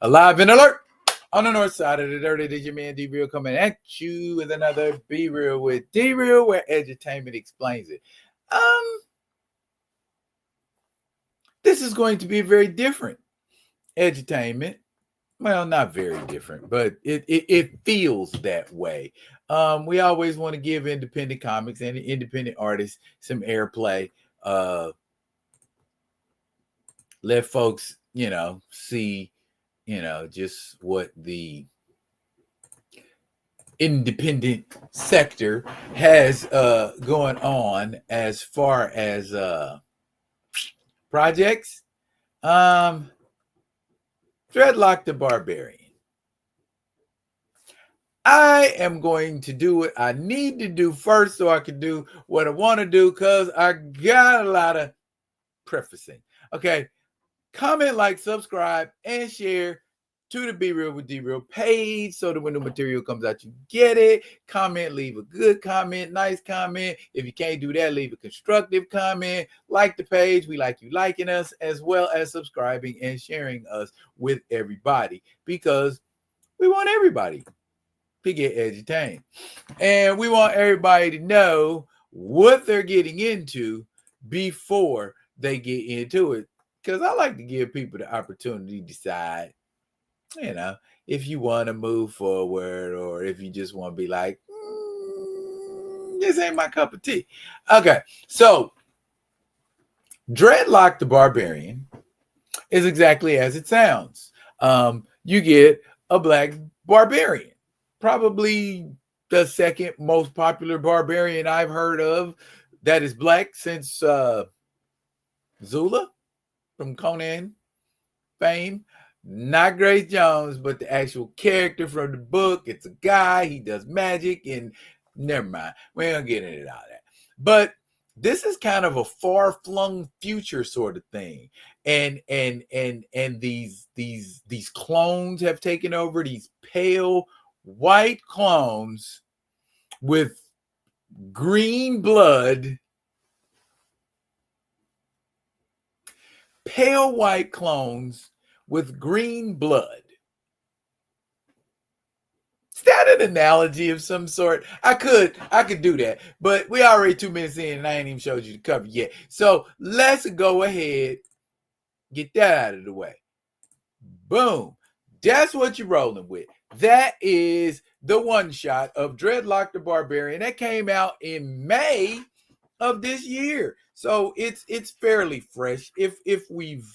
Alive and alert on the north side of the dirt. It is your man D-Real coming at you with another Be Real with D-Real, where edutainment explains it. This is going to be a very different edutainment. Well, not very different, but it feels that way. We always want to give independent comics and independent artists some airplay. Let folks, see, just what the independent sector has going on as far as projects. Dreadlock the Barbarian. I am going to do what I need to do first so I can do what I want to do, because I got a lot of prefacing. Okay. Comment, like, subscribe, and share to the Be Real with D-Real page so that when the material comes out, you get it. Comment, leave a good comment, nice comment. If you can't do that, leave a constructive comment. Like the page. We like you liking us, as well as subscribing and sharing us with everybody, because we want everybody to get edutained. And we want everybody to know what they're getting into before they get into it. Because I like to give people the opportunity to decide, if you want to move forward, or if you just want to be like, this ain't my cup of tea. Okay, so Dreadlock the Barbarian is exactly as it sounds. You get a black barbarian, probably the second most popular barbarian I've heard of that is black since Zula from Conan fame. Not Grace Jones, but the actual character from the book. It's a guy, he does magic, and never mind. We ain't gonna get into all that. But this is kind of a far-flung future sort of thing. And these clones have taken over, these pale white clones with green blood. Pale white clones with green blood. Is that an analogy of some sort? I could do that, but we already 2 minutes in and I ain't even showed you the cover yet. So let's go ahead, get that out of the way. Boom. That's what you're rolling with. That is the one shot of Dreadlock the Barbarian that came out in May of this year. So it's fairly fresh if we've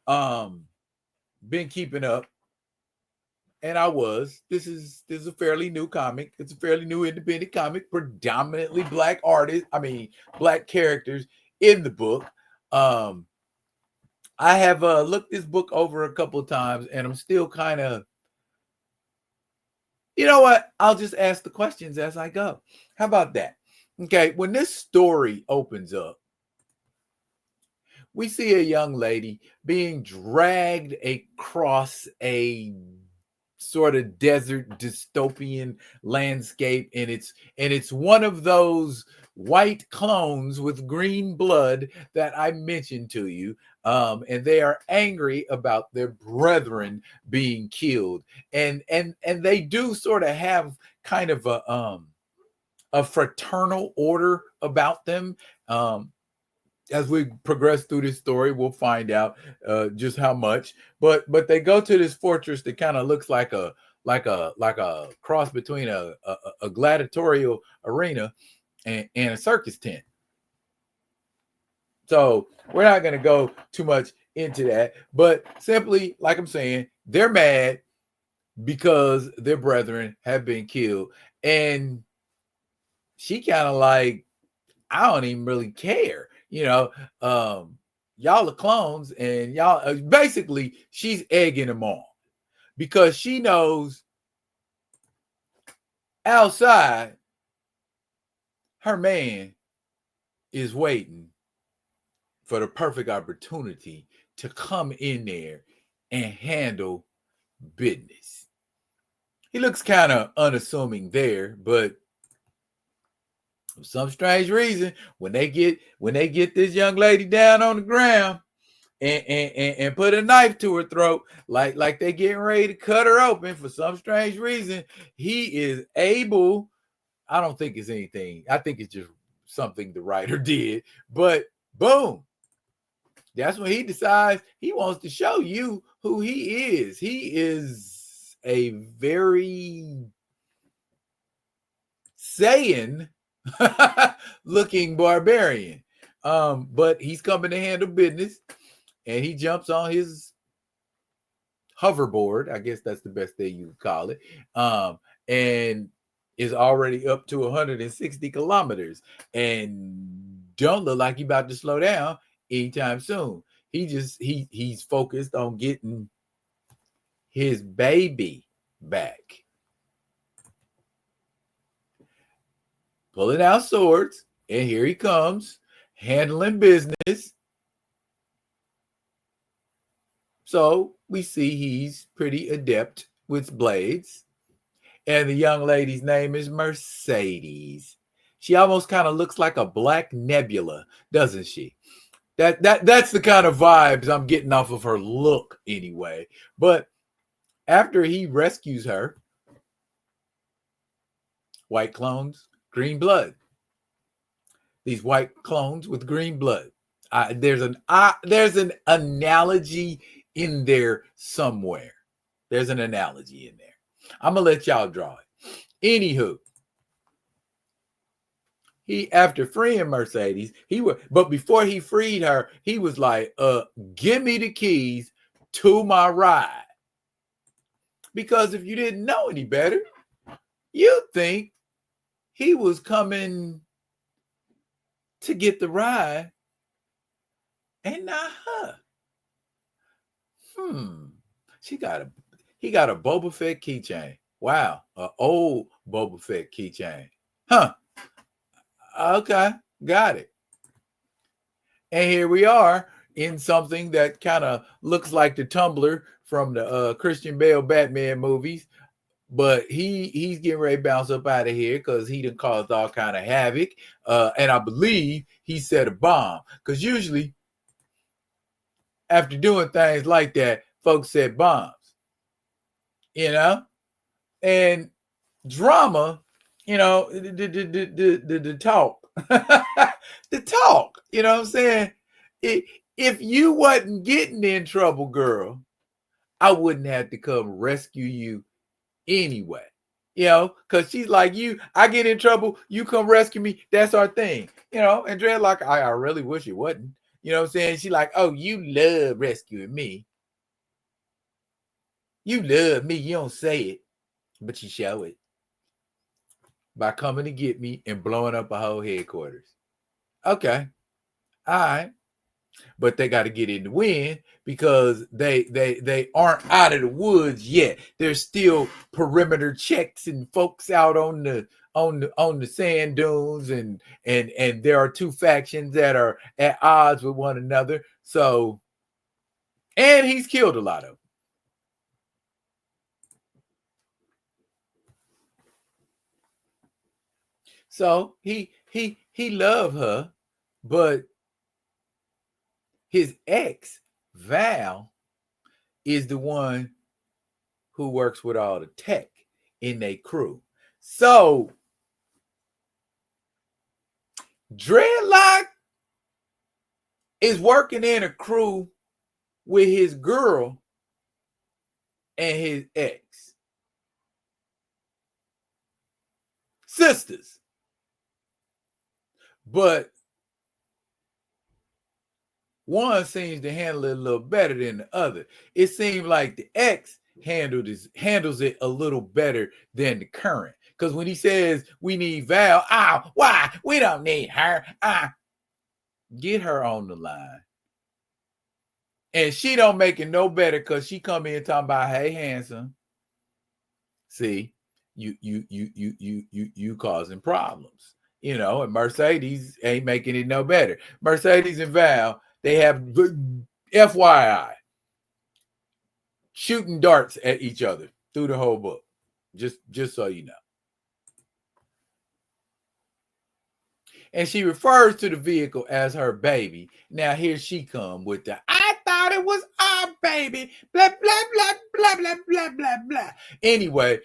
been keeping up, and I was. This is a fairly new comic. It's a fairly new independent comic, predominantly black black characters in the book. I have looked this book over a couple of times, and I'm still kind of, you know what? I'll just ask the questions as I go. How about that? Okay, when this story opens up, we see a young lady being dragged across a sort of desert dystopian landscape, and it's one of those white clones with green blood that I mentioned to you, and they are angry about their brethren being killed, and they do sort of have kind of a fraternal order about them. As we progress through this story, we'll find out just how much. But they go to this fortress that kind of looks like a cross between a gladiatorial arena and a circus tent. So we're not going to go too much into that, but simply, like I'm saying, they're mad because their brethren have been killed, and she kind of like, I don't even really care. Y'all are clones, and y'all basically, she's egging them on because she knows outside her man is waiting for the perfect opportunity to come in there and handle business. He looks kind of unassuming there, but for some strange reason, when they get this young lady down on the ground, and put a knife to her throat, like they getting ready to cut her open for some strange reason. He is able. I don't think it's anything. I think it's just something the writer did. But boom, that's when he decides he wants to show you who he is. He is a very Saiyan looking barbarian. But he's coming to handle business, and he jumps on his hoverboard. I guess that's the best thing you would call it. And is already up to 160 kilometers and don't look like he's about to slow down anytime soon. He's focused on getting his baby back. Pulling out swords, and here he comes, handling business. So we see he's pretty adept with blades. And the young lady's name is Mercedes. She almost kind of looks like a black nebula, doesn't she? That's the kind of vibes I'm getting off of her look anyway. But after he rescues her, white clones, green blood. These white clones with green blood. There's an analogy in there somewhere. There's an analogy in there. I'm gonna let y'all draw it. Anywho, he, after freeing Mercedes, but before he freed her, he was like, give me the keys to my ride. Because if you didn't know any better, you'd think he was coming to get the ride and not her. He got a Boba Fett keychain. Wow, an old Boba Fett keychain. Okay, got it. And here we are in something that kind of looks like the Tumbler from the Christian Bale Batman movies, but he's getting ready to bounce up out of here because he done caused all kind of havoc. And I believe he set a bomb, because usually after doing things like that, folks set bombs, and drama, the talk, the talk, you know what I'm saying? If you wasn't getting in trouble, girl, I wouldn't have to come rescue you anyway, because she's like, I get in trouble, you come rescue me. That's our thing, and Dreadlock, I really wish it wasn't, you know what I'm saying? She like, oh, you love rescuing me. You love me. You don't say it, but you show it by coming to get me and blowing up a whole headquarters. Okay. All right. But they got to get in the wind because they aren't out of the woods yet. There's still perimeter checks and folks out on the sand dunes, and there are two factions that are at odds with one another. So, and he's killed a lot of them. So he loved her, but his ex, Val, is the one who works with all the tech in their crew. So Dreadlock is working in a crew with his girl and his ex. Sisters. But one seems to handle it a little better than the other. It seems like the ex handles it a little better than the current. Because when he says we need Val, why? We don't need her. Get her on the line. And she don't make it no better because she come in talking about, hey, handsome. See, you causing problems. And Mercedes ain't making it no better. Mercedes and Val, they have, FYI, shooting darts at each other through the whole book. Just so you know. And she refers to the vehicle as her baby. Now here she come with the, I baby. Blah, blah, blah, blah, blah, blah, blah, blah. Anyway,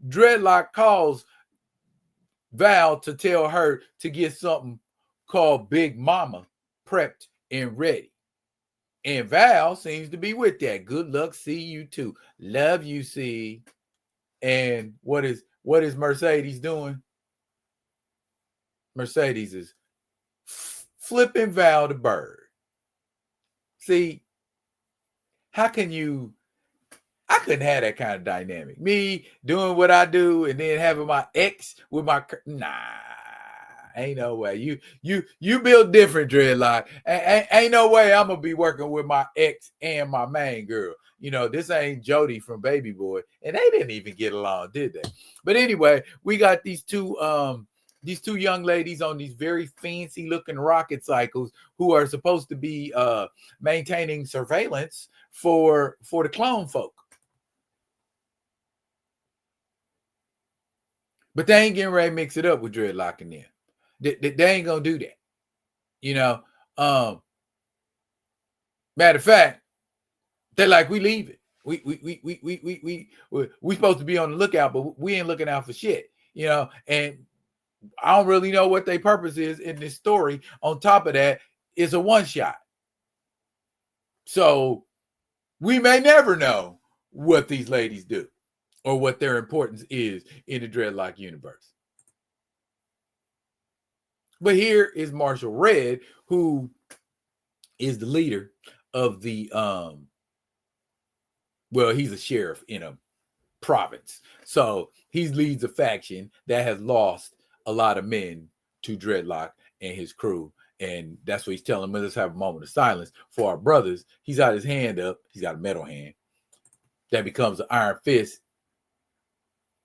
Dreadlock calls Val to tell her to get something called Big Mama prepped and ready. And Val seems to be with that. Good luck. See you too. Love you, see. And what is Mercedes doing? Mercedes is flipping Val the bird. See, how can you? I couldn't have that kind of dynamic. Me doing what I do and then having my ex with my ain't no way. You build different, Dreadlock. Ain't no way I'm gonna be working with my ex and my main girl. You know, this ain't Jody from Baby Boy, and they didn't even get along, did they? But anyway, we got these two young ladies on these very fancy looking rocket cycles who are supposed to be maintaining surveillance for the clone folk. But they ain't getting ready to mix it up with Dreadlock in there. They ain't gonna do that. You know. Matter of fact, they're like, we leave it. We supposed to be on the lookout, but we ain't looking out for shit. You know, and I don't really know what their purpose is in this story. On top of that, it's a one shot. So we may never know what these ladies do or what their importance is in the Dreadlock universe. But here is Marshall Red, who is the leader of the he's a sheriff in a province. So he leads a faction that has lost a lot of men to Dreadlock and his crew. And that's what he's telling them. Let's have a moment of silence for our brothers. He's got his hand up. He's got a metal hand that becomes an iron fist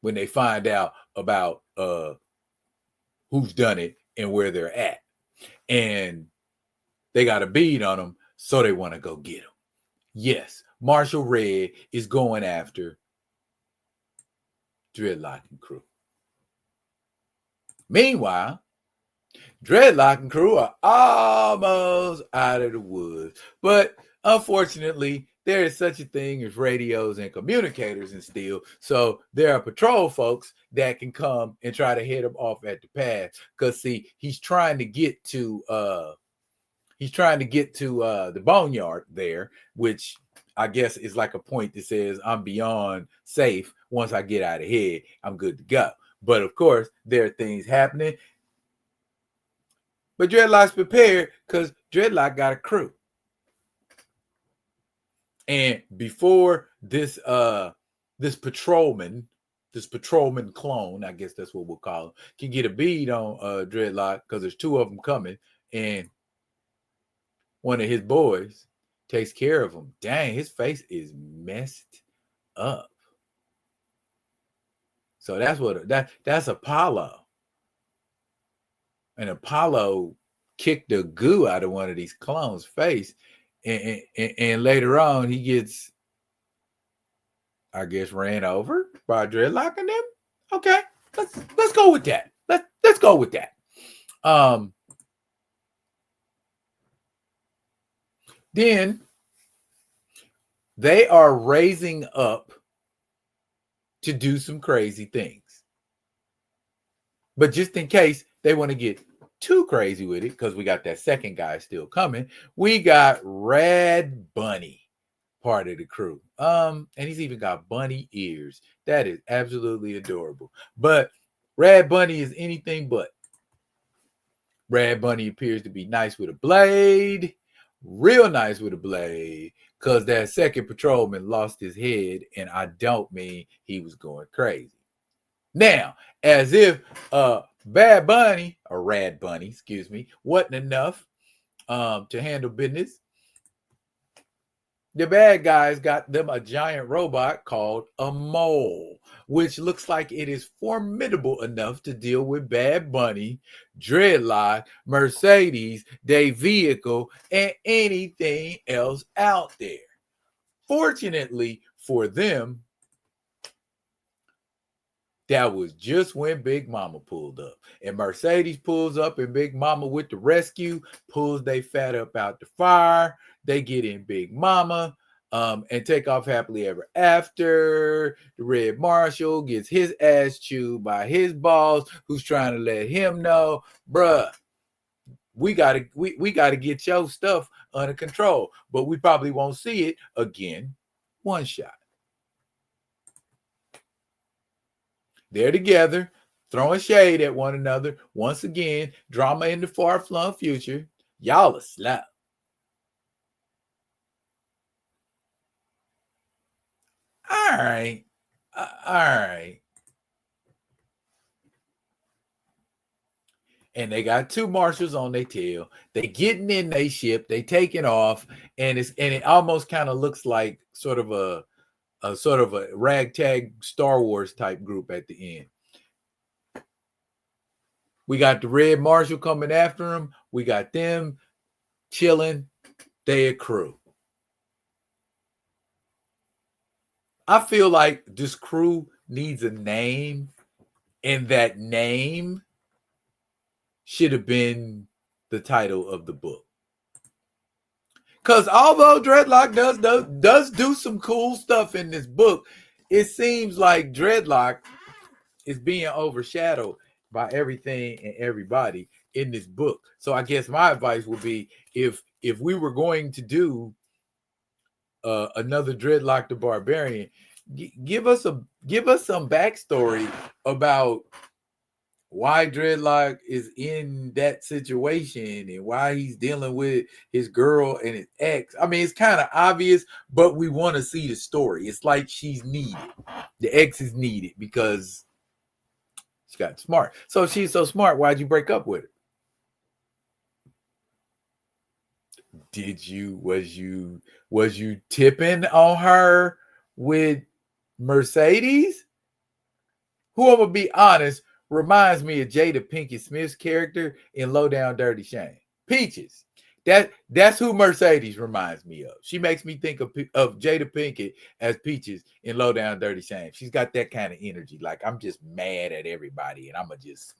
when they find out about who's done it and where they're at. And they got a bead on them, so they want to go get them. Yes, Marshall Red is going after Dreadlock and crew. Meanwhile, Dreadlock and crew are almost out of the woods. But unfortunately, there is such a thing as radios and communicators and steel. So there are patrol folks that can come and try to hit them off at the path. Because see, he's trying to get to the boneyard there, which I guess is like a point that says I'm beyond safe. Once I get out of here, I'm good to go. But of course, there are things happening. But Dreadlock's prepared because Dreadlock got a crew. And before this patrolman clone, I guess that's what we'll call him, can get a bead on Dreadlock, because there's two of them coming, and one of his boys takes care of him. Dang, his face is messed up. So that's Apollo. And Apollo kicked the goo out of one of these clones' face. And later on, he gets, I guess, ran over by Dreadlock and them. Okay, let's go with that. Let's go with that. Then they are raising up to do some crazy things. But just in case they want to get too crazy with it, because we got that second guy still coming, we got Rad Bunny, part of the crew. And he's even got bunny ears. That is absolutely adorable. But Rad Bunny is anything but. Rad Bunny appears to be nice with a blade, real nice with a blade, because that second patrolman lost his head, and I don't mean he was going crazy. Now, as if Rad Bunny, wasn't enough to handle business, the bad guys got them a giant robot called a mole, which looks like it is formidable enough to deal with Bad Bunny, Dreadlock, Mercedes, their vehicle, and anything else out there. Fortunately for them, that was just when Big Mama pulled up. And Mercedes pulls up, and Big Mama with the rescue pulls they fat up out the fire. They get in Big Mama. and take off happily ever after. The Red Marshal gets his ass chewed by his boss, who's trying to let him know, bruh, we gotta get your stuff under control. But we probably won't see it again. One shot. They're together, throwing shade at one another. Once again, drama in the far-flung future. Y'all are slap. All right. All right. And they got two marshals on their tail. They getting in their ship. They taking off, and it almost kind of looks like sort of a ragtag Star Wars type group at the end. We got the Red Marshal coming after them. We got them chilling. They a crew. I feel like this crew needs a name, and that name should have been the title of the book. Because although Dreadlock does do some cool stuff in this book, it seems like Dreadlock is being overshadowed by everything and everybody in this book. So I guess my advice would be, if we were going to do another Dreadlock the Barbarian, give us some backstory about why Dreadlock is in that situation and why he's dealing with his girl and his ex. I mean, it's kind of obvious, but we want to see the story. It's like she's needed. The ex is needed because she got smart. So if she's so smart, why'd you break up with her? Was you tipping on her with Mercedes? Who, I'm gonna be honest, reminds me of Jada Pinkett Smith's character in Low Down Dirty Shame. Peaches. That's who Mercedes reminds me of. She makes me think of Jada Pinkett as Peaches in Low Down Dirty Shame. She's got that kind of energy. Like, I'm just mad at everybody and I'm gonna just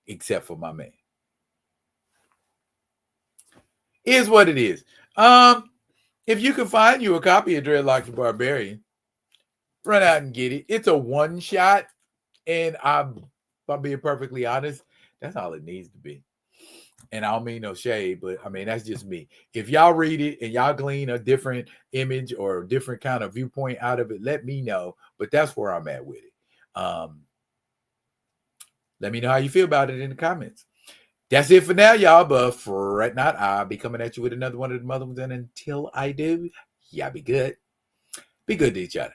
except for my man. Is what it is. If you can find you a copy of Dreadlock the Barbarian, run out and get it. It's a one shot. And I'm being perfectly honest, that's all it needs to be. And I don't mean no shade, but I mean, that's just me. If y'all read it and y'all glean a different image or a different kind of viewpoint out of it, let me know. But that's where I'm at with it. Let me know how you feel about it in the comments. That's it for now, y'all. But fret not, I'll be coming at you with another one of the other ones. And until I do, y'all be good. Be good to each other.